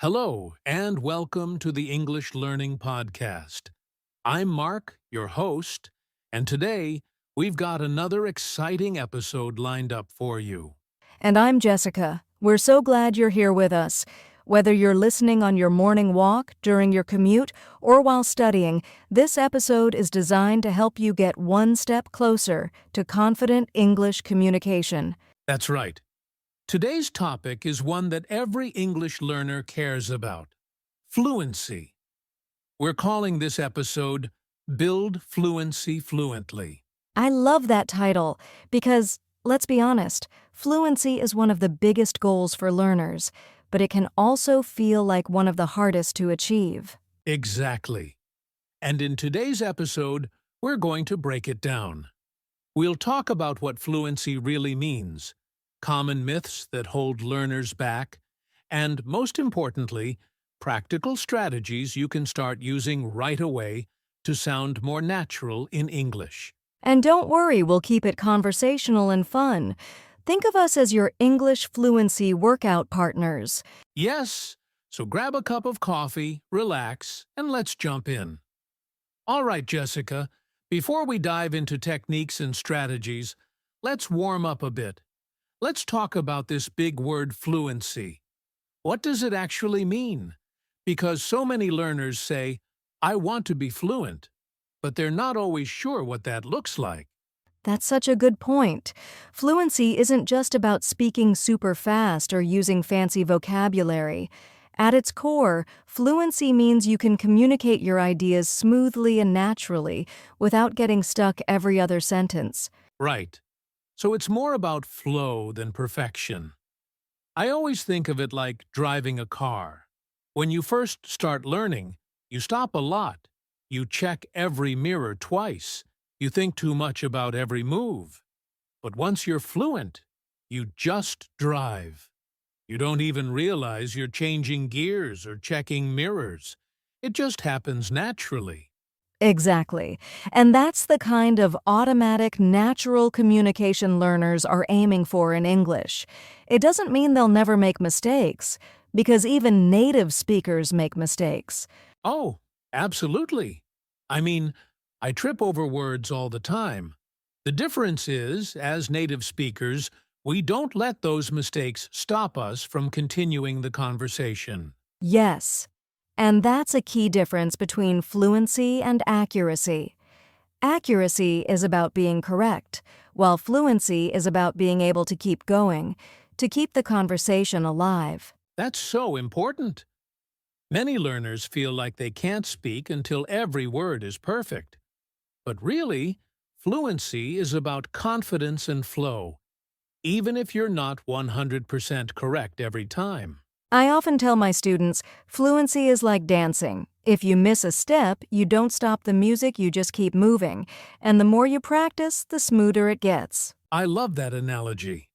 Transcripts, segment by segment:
Hello, and welcome to the English Learning Podcast. I'm Mark, your host, and today we've got another exciting episode lined up for you. And I'm Jessica. We're so glad you're here with us. Whether you're listening on your morning walk, during your commute, or while studying, this episode is designed to help you get one step closer to confident English communication. That's right. Today's topic is one that every English learner cares about: fluency. We're calling this episode Build Fluency Fluently. I love that title because, let's be honest, fluency is one of the biggest goals for learners, but it can also feel like one of the hardest to achieve. Exactly. And in today's episode, we're going to break it down. We'll talk about what fluency really means, common myths that hold learners back, and most importantly, practical strategies you can start using right away to sound more natural in English. And don't worry, we'll keep it conversational and fun. Think of us as your English fluency workout partners. Yes, so grab a cup of coffee, relax, and let's jump in. All right, Jessica, before we dive into techniques and strategies, let's warm up a bit. Let's talk about this big word fluency. What does it actually mean? Because so many learners say, I want to be fluent, but they're not always sure what that looks like. That's such a good point. Fluency isn't just about speaking super fast or using fancy vocabulary. At its core, fluency means you can communicate your ideas smoothly and naturally without getting stuck every other sentence. Right. So it's more about flow than perfection. I always think of it like driving a car. When you first start learning, you stop a lot. You check every mirror twice. You think too much about every move. But once you're fluent, you just drive. You don't even realize you're changing gears or checking mirrors. It just happens naturally. Exactly. And that's the kind of automatic, natural communication learners are aiming for in English. It doesn't mean they'll never make mistakes, because even native speakers make mistakes. Oh, absolutely. I mean, I trip over words all the time. The difference is, as native speakers, we don't let those mistakes stop us from continuing the conversation. Yes. And that's a key difference between fluency and accuracy. Accuracy is about being correct, while fluency is about being able to keep going, to keep the conversation alive. That's so important. Many learners feel like they can't speak until every word is perfect. But really, fluency is about confidence and flow, even if you're not 100% correct every time. I often tell my students, fluency is like dancing. If you miss a step, you don't stop the music, you just keep moving. And the more you practice, the smoother it gets. I love that analogy.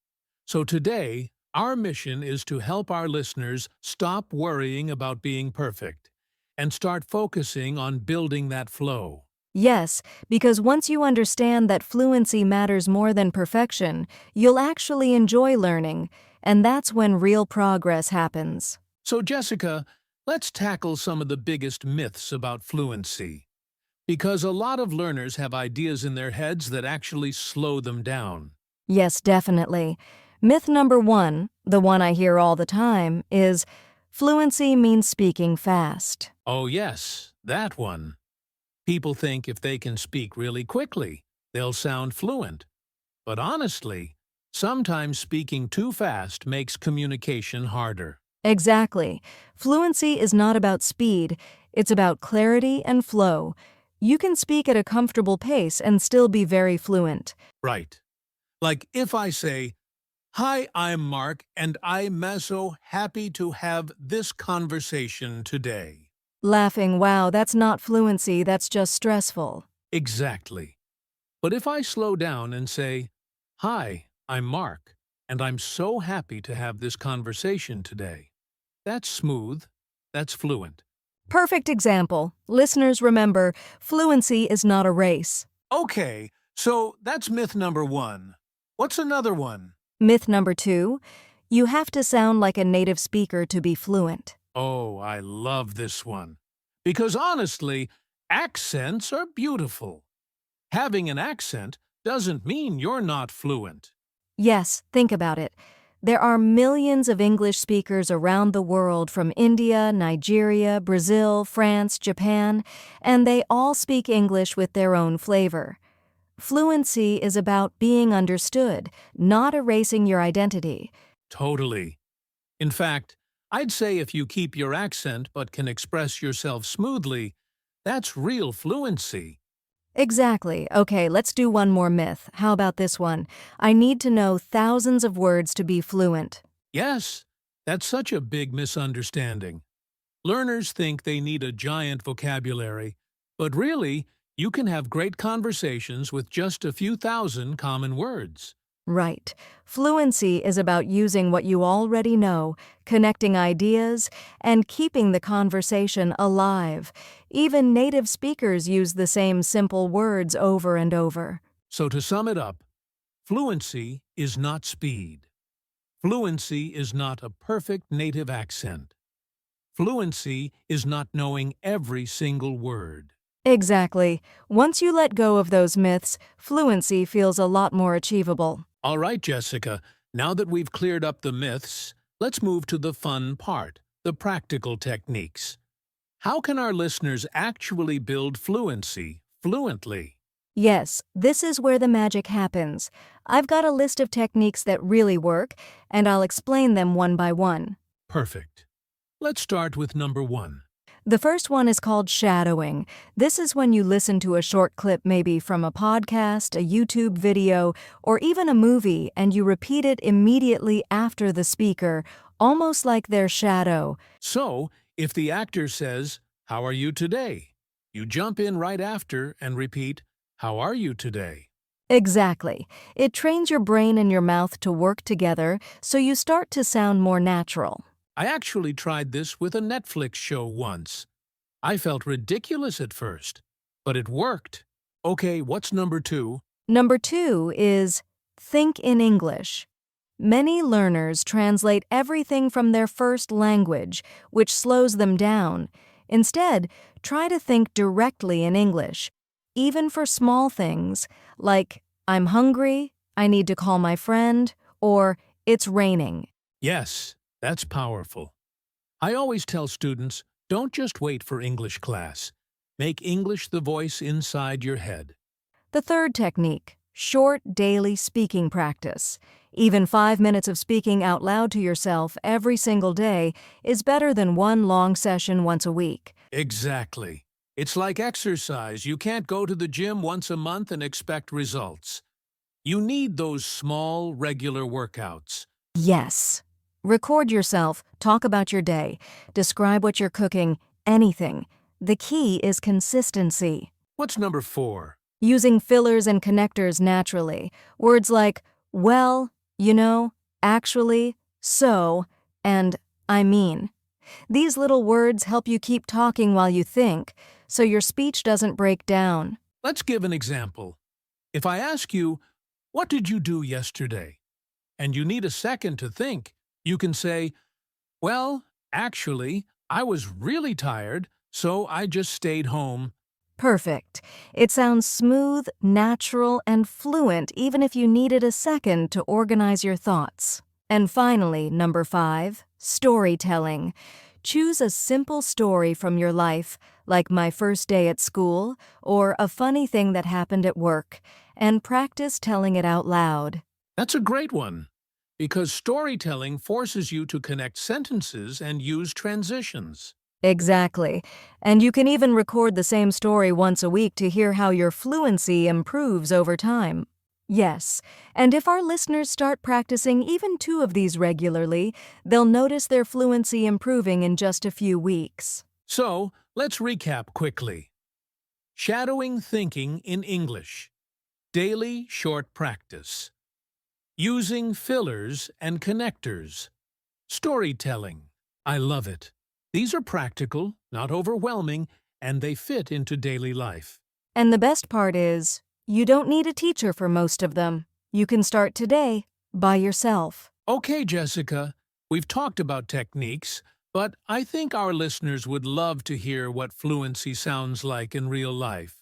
So today, our mission is to help our listeners stop worrying about being perfect and start focusing on building that flow. Yes, because once you understand that fluency matters more than perfection, you'll actually enjoy learning, and that's when real progress happens. So, Jessica, let's tackle some of the biggest myths about fluency. Because a lot of learners have ideas in their heads that actually slow them down. Yes, definitely. Myth number one, the one I hear all the time, is fluency means speaking fast. Oh yes, that one. People think if they can speak really quickly, they'll sound fluent. But honestly, sometimes speaking too fast makes communication harder. Exactly. Fluency is not about speed, it's about clarity and flow. You can speak at a comfortable pace and still be very fluent. Right. Like if I say, Hi, I'm Mark, and I'm so happy to have this conversation today. Laughing, wow, that's not fluency, that's just stressful. Exactly. But if I slow down and say, Hi, I'm Mark, and I'm so happy to have this conversation today. That's smooth. That's fluent. Perfect example. Listeners, remember, fluency is not a race. Okay, so that's myth number one. What's another one? Myth number two, you have to sound like a native speaker to be fluent. Oh, I love this one. Because honestly, accents are beautiful. Having an accent doesn't mean you're not fluent. Yes, think about it. There are millions of English speakers around the world from India, Nigeria, Brazil, France, Japan, and they all speak English with their own flavor. Fluency is about being understood, not erasing your identity. Totally. In fact, I'd say if you keep your accent but can express yourself smoothly, that's real fluency. Exactly. Okay, let's do one more myth. How about this one? I need to know thousands of words to be fluent. Yes, that's such a big misunderstanding. Learners think they need a giant vocabulary, but really, you can have great conversations with just a few thousand common words. Right. Fluency is about using what you already know, connecting ideas, and keeping the conversation alive. Even native speakers use the same simple words over and over. So to sum it up, fluency is not speed. Fluency is not a perfect native accent. Fluency is not knowing every single word. Exactly. Once you let go of those myths, fluency feels a lot more achievable. All right, Jessica, now that we've cleared up the myths, let's move to the fun part, the practical techniques. How can our listeners actually build fluency fluently? Yes, this is where the magic happens. I've got a list of techniques that really work, and I'll explain them one by one. Perfect. Let's start with number 1. The first one is called shadowing. This is when you listen to a short clip maybe from a podcast, a YouTube video, or even a movie, and you repeat it immediately after the speaker, almost like their shadow. So, if the actor says, "How are you today?" you jump in right after and repeat, "How are you today?" Exactly. It trains your brain and your mouth to work together, so you start to sound more natural. I actually tried this with a Netflix show once. I felt ridiculous at first, but it worked. Okay, what's number 2? Number 2 is think in English. Many learners translate everything from their first language, which slows them down. Instead, try to think directly in English, even for small things like, I'm hungry, I need to call my friend, or it's raining. Yes, that's powerful. I always tell students, don't just wait for English class. Make English the voice inside your head. The third technique, short daily speaking practice. Even 5 minutes of speaking out loud to yourself every single day is better than one long session once a week. Exactly. It's like exercise. You can't go to the gym once a month and expect results. You need those small, regular workouts. Yes. Record yourself, talk about your day, describe what you're cooking, anything. The key is consistency. What's number 4? Using fillers and connectors naturally. Words like, well, you know, actually, so, and I mean. These little words help you keep talking while you think, so your speech doesn't break down. Let's give an example. If I ask you, "What did you do yesterday?" and you need a second to think, you can say, "Well, actually, I was really tired, so I just stayed home." Perfect. It sounds smooth, natural, and fluent even if you needed a second to organize your thoughts. And finally, number 5, storytelling. Choose a simple story from your life, like my first day at school, or a funny thing that happened at work, and practice telling it out loud. That's a great one, because storytelling forces you to connect sentences and use transitions. Exactly. And you can even record the same story once a week to hear how your fluency improves over time. Yes, and if our listeners start practicing even 2 of these regularly, they'll notice their fluency improving in just a few weeks. So, let's recap quickly. Shadowing thinking in English. Daily short practice. Using fillers and connectors. Storytelling. I love it. These are practical, not overwhelming, and they fit into daily life. And the best part is, you don't need a teacher for most of them. You can start today by yourself. Okay, Jessica, we've talked about techniques, But I think our listeners would love to hear what fluency sounds like in real life.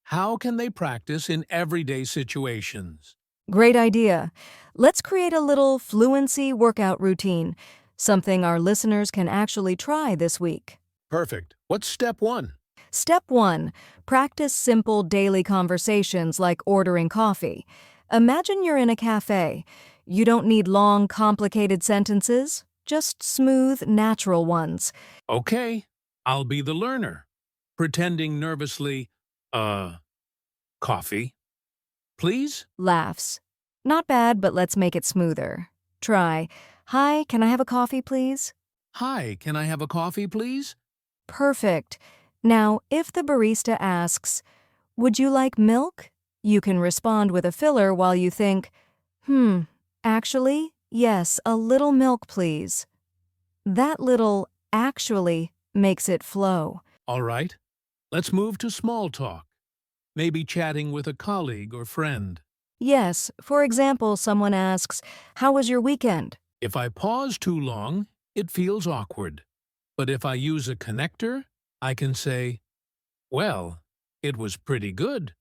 How can they practice in everyday situations? Great idea. Let's create a little fluency workout routine, something our listeners can actually try this week. Perfect. What's step one? Step 1. Practice simple daily conversations like ordering coffee. Imagine you're in a cafe. You don't need long, complicated sentences, just smooth, natural ones. Okay, I'll be the learner. Pretending nervously, uh, coffee, please? Laughs. Not bad, but let's make it smoother. Try, "Hi, can I have a coffee, please?" Hi, can I have a coffee, please? Perfect. Now, if the barista asks, "Would you like milk?" you can respond with a filler while you think, "Hmm, actually, yes, a little milk, please." That little "actually" makes it flow. All right, let's move to small talk. Maybe chatting with a colleague or friend. Yes, for example, someone asks, "How was your weekend?" If I pause too long, it feels awkward. But if I use a connector, I can say, well, it was pretty good.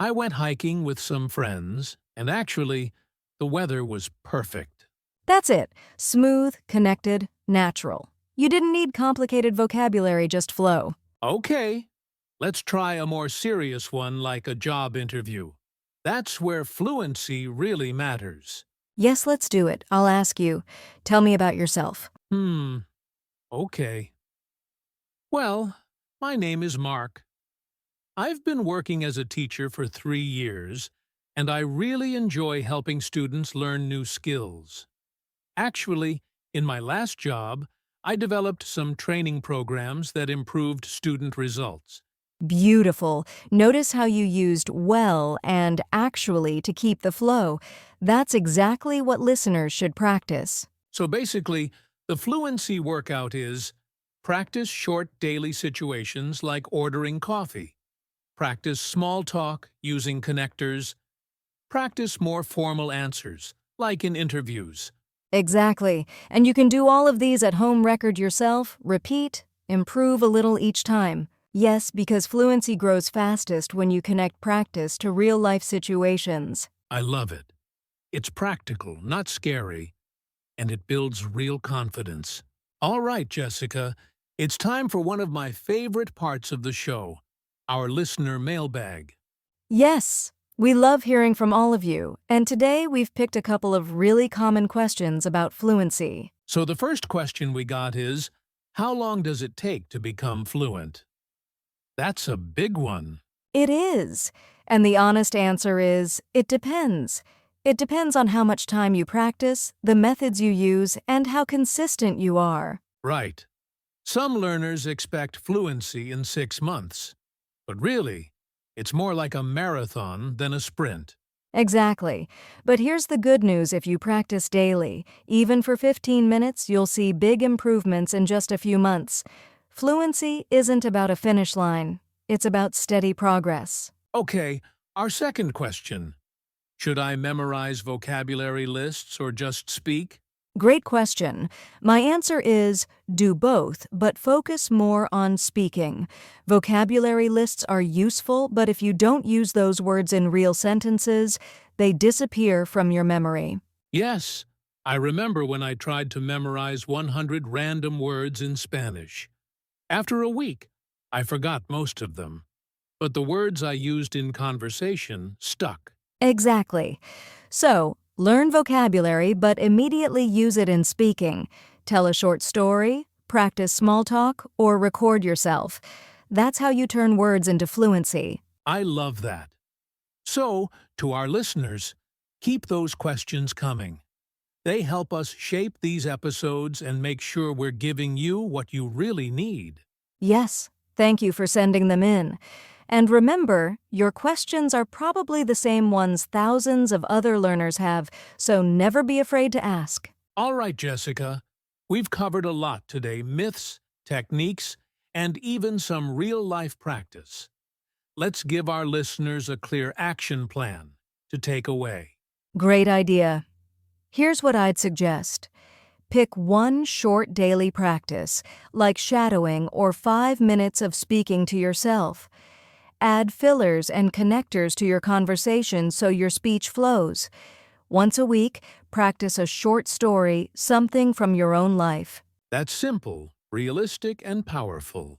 I went hiking with some friends, and actually, the weather was perfect. That's it. Smooth, connected, natural. You didn't need complicated vocabulary, just flow. Okay, let's try a more serious one like a job interview. That's where fluency really matters. Yes, let's do it. I'll ask you. Tell me about yourself. Hmm, okay. Well, my name is Mark. I've been working as a teacher for 3 years, and I really enjoy helping students learn new skills. Actually, in my last job, I developed some training programs that improved student results. Beautiful. Notice how you used "well" and "actually" to keep the flow. That's exactly what listeners should practice. So basically, the fluency workout is practice short daily situations like ordering coffee, practice small talk using connectors, practice more formal answers, like in interviews. Exactly. And you can do all of these at home record yourself, repeat, improve a little each time. Yes, because fluency grows fastest when you connect practice to real-life situations. I love it. It's practical, not scary, and it builds real confidence. All right, Jessica, it's time for one of my favorite parts of the show, our listener mailbag. Yes, we love hearing from all of you, and today we've picked a couple of really common questions about fluency. So the first question we got is, how long does it take to become fluent? That's a big one. It is. And the honest answer is, it depends. It depends on how much time you practice, the methods you use, and how consistent you are. Right. Some learners expect fluency in 6 months, but really, it's more like a marathon than a sprint. Exactly. But here's the good news: if you practice daily, even for 15 minutes, you'll see big improvements in just a few months. Fluency isn't about a finish line. It's about steady progress. Okay, our second question. Should I memorize vocabulary lists or just speak? Great question. My answer is do both, but focus more on speaking. Vocabulary lists are useful, but if you don't use those words in real sentences, they disappear from your memory. Yes, I remember when I tried to memorize 100 random words in Spanish. After a week, I forgot most of them, but the words I used in conversation stuck. Exactly. So, learn vocabulary, but immediately use it in speaking. Tell a short story, practice small talk, or record yourself. That's how you turn words into fluency. I love that. So, to our listeners, keep those questions coming. They help us shape these episodes and make sure we're giving you what you really need. Yes, thank you for sending them in. And remember, your questions are probably the same ones thousands of other learners have, so never be afraid to ask. All right, Jessica, we've covered a lot today: myths, techniques, and even some real-life practice. Let's give our listeners a clear action plan to take away. Great idea. Here's what I'd suggest. Pick one short daily practice, like shadowing or 5 minutes of speaking to yourself. Add fillers and connectors to your conversation so your speech flows. Once a week, practice a short story, something from your own life. That's simple, realistic, and powerful.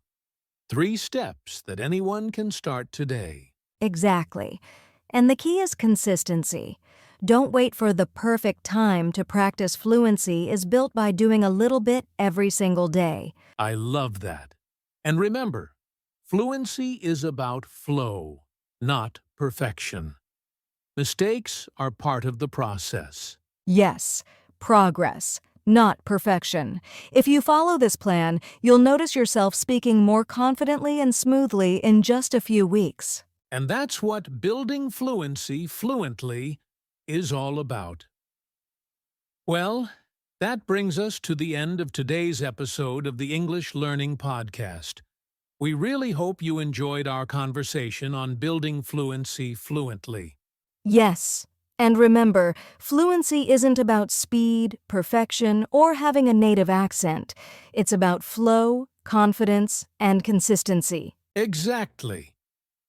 3 steps that anyone can start today. Exactly. And the key is consistency. Don't wait for the perfect time to practice fluency is built by doing a little bit every single day. I love that. And remember, fluency is about flow, not perfection. Mistakes are part of the process. Yes, progress, not perfection. If you follow this plan, you'll notice yourself speaking more confidently and smoothly in just a few weeks. And that's what building fluency fluently is all about. Well, that brings us to the end of today's episode of the English Learning Podcast. We really hope you enjoyed our conversation on building fluency fluently. Yes, and remember, fluency isn't about speed, perfection, or having a native accent. It's about flow, confidence, and consistency. Exactly.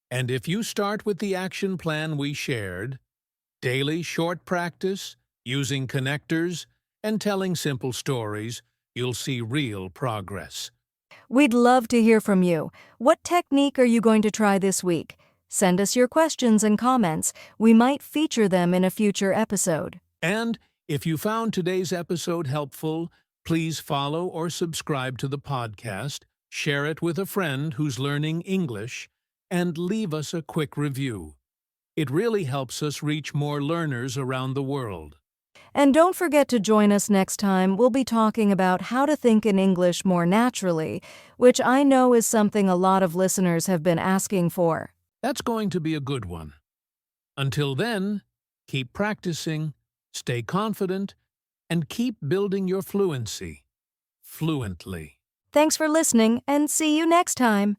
And if you start with the action plan we shared, daily short practice, using connectors, and telling simple stories, you'll see real progress. We'd love to hear from you. What technique are you going to try this week? Send us your questions and comments. We might feature them in a future episode. And if you found today's episode helpful, please follow or subscribe to the podcast, share it with a friend who's learning English, and leave us a quick review. It really helps us reach more learners around the world. And don't forget to join us next time. We'll be talking about how to think in English more naturally, which I know is something a lot of listeners have been asking for. That's going to be a good one. Until then, keep practicing, stay confident, and keep building your fluency fluently. Thanks for listening, and see you next time.